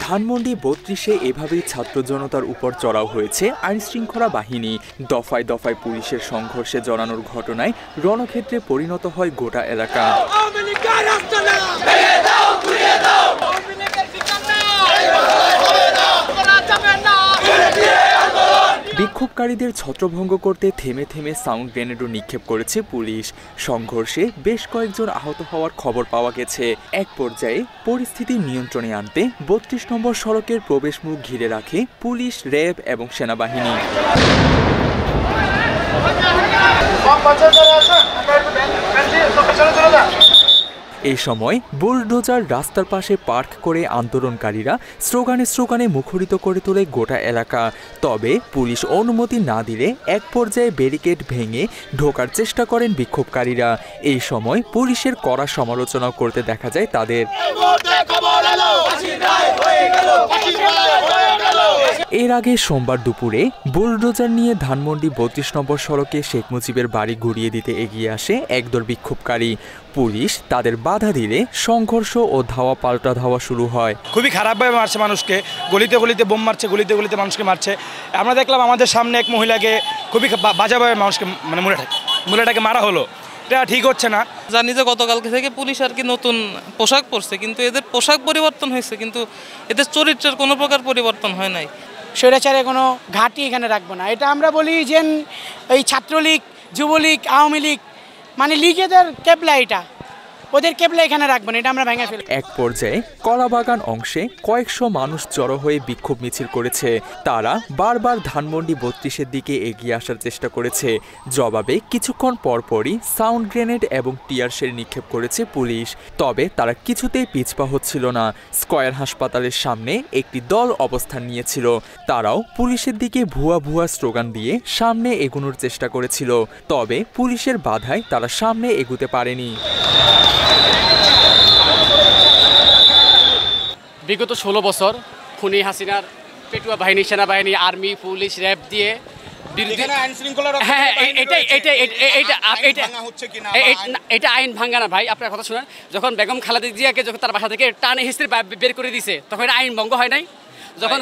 ধানমন্ডি ৩২-এ এভাবেই ছাত্র জনতার উপর চড়াও হয়েছে আইনশৃঙ্খলা বাহিনী। দফায় দফায় পুলিশের সংঘর্ষে জড়ানোর ঘটনায় রণক্ষেত্রে পরিণত হয় গোটা এলাকা। বিক্ষোভকারীদের ছত্রভঙ্গ করতে থেমে থেমে সাউন্ড গ্রেনেডও নিক্ষেপ করেছে পুলিশ। সংঘর্ষে বেশ কয়েকজন আহত হওয়ার খবর পাওয়া গেছে। এক পর্যায়ে পরিস্থিতি নিয়ন্ত্রণে আনতে ৩২ নম্বর সড়কের প্রবেশমুখ ঘিরে রাখে পুলিশ, র্যাব এবং সেনাবাহিনী। এই সময় বুলডোজার রাস্তার পাশে পার্ক করে আন্দোলনকারীরা স্লোগানে মুখরিত করে তোলে গোটা এলাকা। তবে পুলিশ অনুমতি না দিলে এক পর্যায়ে ব্যারিকেড ভেঙে ঢোকার চেষ্টা করেন বিক্ষোভকারীরা। এই সময় পুলিশের কড়া সমালোচনা করতে দেখা যায় তাদের। এর আগে সোমবার দুপুরে বুলডোজার নিয়ে ধানমন্ডি ৩২ নম্বর সড়কে শেখ মুজিবের বাড়ি ঘুরিয়ে দিতে এগিয়ে আসে একদল বিক্ষোভকারী। পুলিশ তাদের বাধা দিলে সংঘর্ষ ও ধাওয়া পাল্টা ধাওয়া শুরু হয়। খুবই খারাপভাবে মারছে মানুষকে, গলিতে গলিতে বোম মারছে, গলিতে গলিতে মানুষকে মারছে। আমরা দেখলাম আমাদের সামনে এক মহিলাকে খুবই বাজাভাবে মানুষকে মহিলাটাকে মারা হলো। এটা ঠিক হচ্ছে না। জানি যে গতকালকে থেকে পুলিশ আর কি নতুন পোশাক পরছে, কিন্তু এদের পোশাক পরিবর্তন হয়েছে, কিন্তু এদের চরিত্রের কোনো প্রকার পরিবর্তন হয় নাই। স্বৈরাচারে কোনো ঘাঁটি এখানে রাখবো না, এটা আমরা বলি যে এই ছাত্রলীগ, যুবলীগ, আওয়ামী লীগ মানে লীগেদের কেবলা, এটা ওদের কেবলা এখানে রাখবো না, এটা আমরা ভেঙে ফেলি। এক পর্যায়ে কলাবাগান অংশে কয়েকশো মানুষ জড়ো হয়ে বিক্ষোভ মিছিল করেছে। তারা বারবার ধানমন্ডি ৩২-এর দিকে এগিয়ে আসার চেষ্টা করেছে। জবাবে কিছুক্ষণ পরপরই সাউন্ড গ্রেনেড এবং টিয়ার শেল নিক্ষেপ করেছে পুলিশ। তবে তারা কিছুতেই পিছপা হচ্ছিল না। স্কয়ার হাসপাতালের সামনে একটি দল অবস্থান নিয়েছিল। তারাও পুলিশের দিকে ভুয়া স্লোগান দিয়ে সামনে এগোনোর চেষ্টা করেছিল। তবে পুলিশের বাধায় তারা সামনে এগুতে পারেনি। বিগত ১৬ বছর খুনি হাসিনার পেটুয়া বাহিনী, সেনাবাহিনী, আর্মি, পুলিশ, র্যাব দিয়ে এটা আইন ভাঙ্গা না ভাই। আপনার কথা শুনেন, যখন বেগম খালেদা জিয়াকে যখন তার বাসা থেকে টানে হিস্ট্রি বের করে দিছে, তখন আইন ভঙ্গ হয় নাই। যখন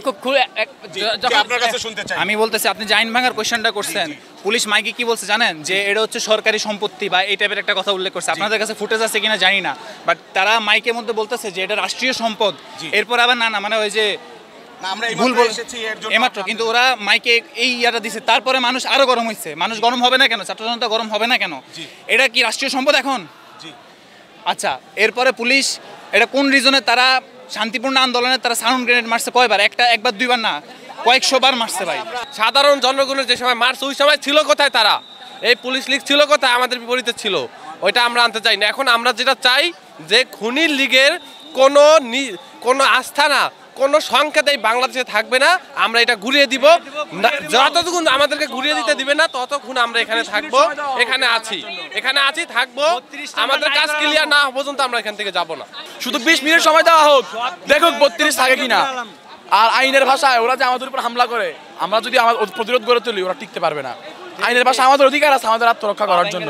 আমি বলতেছি, আপনি যে আইন ভাঙার কোয়েশ্চেনটা করছেন, পুলিশ মাইকে কি বলছে জানেন? যে এটা হচ্ছে সরকারি সম্পত্তি বা এই টাইপের একটা কথা উল্লেখ করছে। আপনাদের কাছে ফুটেজ আছে কিনা জানি না, বাট তারা মাইকের মধ্যে বলতেছে যে এটা রাষ্ট্রীয় সম্পদ। এরপর আবার না মানে ওই যে এমাত্র, কিন্তু ওরা মাইকে এই ইয়াটা দিছে। তারপরে মানুষ আরো গরম হয়েছে। মানুষ গরম হবে না কেন? ছাত্র জনতা গরম হবে না কেন? এটা কি রাষ্ট্রীয় সম্পদ এখন? আচ্ছা, এরপরে পুলিশ এটা কোন রিজনে তারা শান্তিপূর্ণ আন্দোলনে তারা সাউন্ড গ্রেনেড মারছে কয়বার? একবার দুইবার না, কয়েকশো বার মারছে ভাই। সাধারণ জনগণের যে সময় মারছে, ওই সময় ছিল কোথায় তারা? এই পুলিশ লীগ ছিল কোথায়? আমাদের বিপরীতে ছিল। ওইটা আমরা আনতে চাই না। এখন আমরা যেটা চাই যে খুনির লীগের কোনো আস্থা না, কোনো সংকেত এই বাংলাদেশে থাকবে না। আমরা এটা ঘুরিয়ে দিব। যতক্ষণ আমাদেরকে ঘুরিয়ে দিতে দিবে না, ততক্ষণ আমরা এখানে থাকবো, এখানে আছি থাকবো। আমাদের কাজ ক্লিয়ার না পর্যন্ত আমরা এখান থেকে যাব না। শুধু 20 মিনিট সময় দেওয়া হোক, দেখুক ৩২ থাকে কিনা। আর আইনের ভাষায় ওরা যে আমাদের উপর হামলা করে, আমরা যদি আমার প্রতিরোধ গড়ে তুলি, ওরা টিকতে পারবে না। আইনের ভাষা আমাদের অধিকার আছে আমাদের আত্মরক্ষা করার জন্য।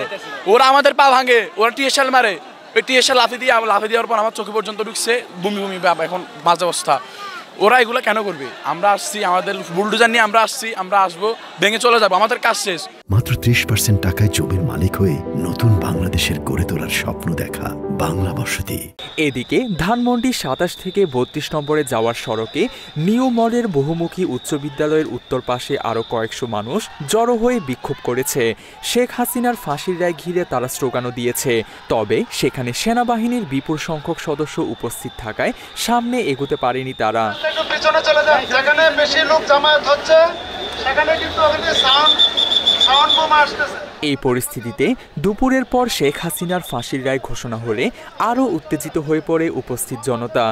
ওরা আমাদের পা ভাঙে, ওরা টিএসএল মারে, ওই টিএসএল লাফি দেওয়ার পর আমার চোখে পর্যন্ত ঢুকছে, বমি এখন মাঝ অবস্থা। ওরা এগুলো কেন করবে? আমরা আসছি, আমাদের বুলডোজার নিয়ে আমরা আসছি, আমরা আসবো, ভেঙে চলে যাবো, আমাদের কাজ শেষ। মাত্র 30% টাকায় জমির মালিক হয়ে নতুন বাংলাদেশের গড়ে তোলার স্বপ্ন দেখা বাংলা বসতি। এদিকে ধানমন্ডি ২৭ থেকে ৩২ নম্বরে যাওয়ার সড়কে নিউ মলের বহুমুখী উচ্চ বিদ্যালয়ের উত্তর পাশে আরও কয়েকশো মানুষ জড়ো হয়ে বিক্ষোভ করেছে। শেখ হাসিনার ফাঁসির রায় ঘিরে তারা স্লোগানও দিয়েছে। তবে সেখানে সেনাবাহিনীর বিপুল সংখ্যক সদস্য উপস্থিত থাকায় সামনে এগোতে পারেনি তারা। যেখানে বেশি লোক জামায়াত হচ্ছে, সেখানে কিন্তু সাউন্ড বোম আসতেছে। এই পরিস্থিতিতে দুপুরের পর শেখ হাসিনার ফাঁসির রায় ঘোষণা হলে আরও উত্তেজিত হয়ে পড়ে উপস্থিত জনতা।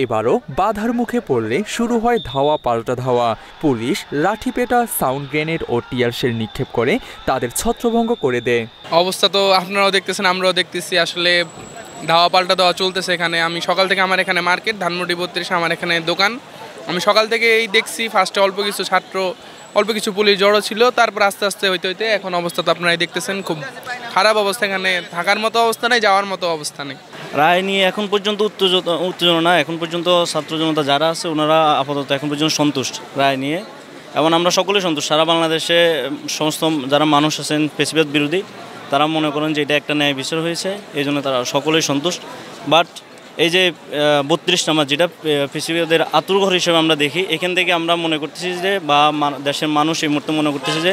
এবারও বাধার মুখে পড়লে শুরু হয় ধাওয়া পাল্টা ধাওয়া। পুলিশ লাঠিপেটা, সাউন্ড গ্রেনেড ও টিয়ার শেল নিক্ষেপ করে তাদের ছত্রভঙ্গ করে দেয়। অবস্থা তো আপনারাও দেখতেছেন, আমরাও দেখতেছি। আসলে ধাওয়া পাল্টা দেওয়া চলতেছে এখানে। আমি সকাল থেকে, আমার এখানে মার্কেট ধানমন্ডি ৩২, আমার এখানে দোকান। আমি সকাল থেকে এই দেখছি, ফার্স্টে অল্প কিছু ছাত্র, অল্প কিছু পুলিশ জড়ো ছিল, তারপর আস্তে আস্তে হইতে এখন অবস্থা তো আপনারাই দেখতেছেন। খুব খারাপ অবস্থা, এখানে থাকার মতো অবস্থা নেই, যাওয়ার মতো অবস্থা নেই। রায় নিয়ে এখন পর্যন্ত উত্তেজনা না, এখন পর্যন্ত ছাত্র জনতা যারা আছে ওনারা আপাতত এখন পর্যন্ত সন্তুষ্ট রায় নিয়ে, এবং আমরা সকলেই সন্তুষ্ট। সারা বাংলাদেশে সমস্ত যারা মানুষ আছেন ফ্যাসিবাদ বিরোধী তারা মনে করেন যে এটা একটা ন্যায় বিচার হয়েছে, এই জন্য তারা সকলেই সন্তুষ্ট। বাট এই যে 32 নাম্বার যেটা ফ্যাসিবাদের আতুরঘর হিসেবে আমরা দেখি, এখান থেকে আমরা মনে করতেছি যে বা দেশের মানুষ এই মুহূর্তে মনে করতেছে যে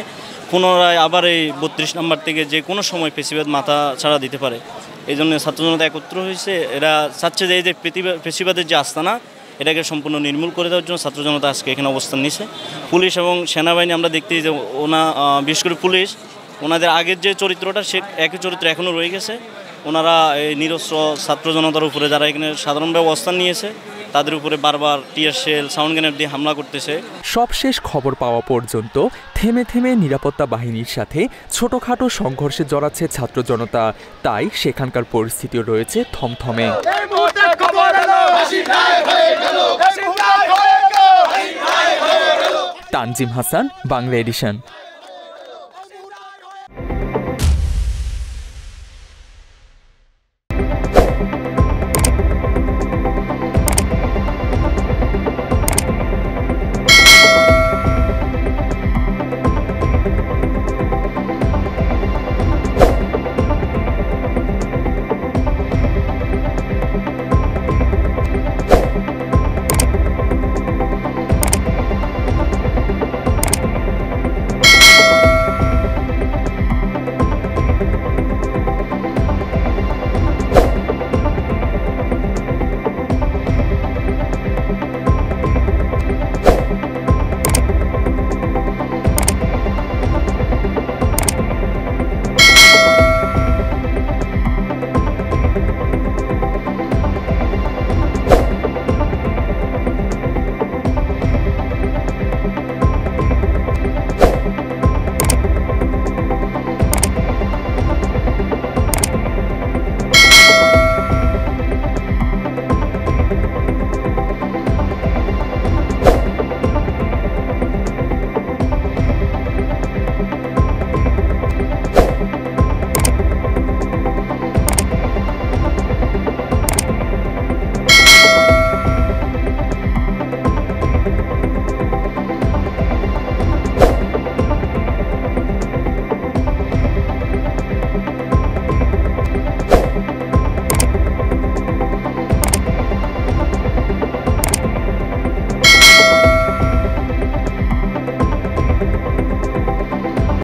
পুনরায় আবার এই 32 নাম্বার থেকে যে কোনো সময় ফ্যাসিবাদ মাথা ছাড়া দিতে পারে। এই জন্য ছাত্র জনতা একত্র হয়েছে, এরা চাচ্ছে যে এই যে ফ্যাসিবাদের যে আস্তানা এটাকে সম্পূর্ণ নির্মূল করে দেওয়ার জন্য ছাত্র জনতা আজকে এখানে অবস্থান নিছে। পুলিশ এবং সেনাবাহিনী আমরা দেখতেছি যে বিশেষ করে পুলিশ ওনাদের আগের যে চরিত্রটা সে একই চরিত্র এখনও রয়ে গেছে। ওনারা এই নিরস্ত্র ছাত্র জনতার উপরে যারা এখানে সাধারণভাবে অবস্থান নিয়েছে তাদের উপরে বারবার টিয়ার শেল, সাউন্ড গ্রেনেড দিয়ে হামলা করতেছে। সবশেষ খবর পাওয়া পর্যন্ত থেমে থেমে নিরাপত্তা বাহিনীর সাথে ছোটখাটো সংঘর্ষে জড়াচ্ছে ছাত্র জনতা, তাই সেখানকার পরিস্থিতিও রয়েছে থমথমে। তানজিম হাসান, বাংলা এডিশন।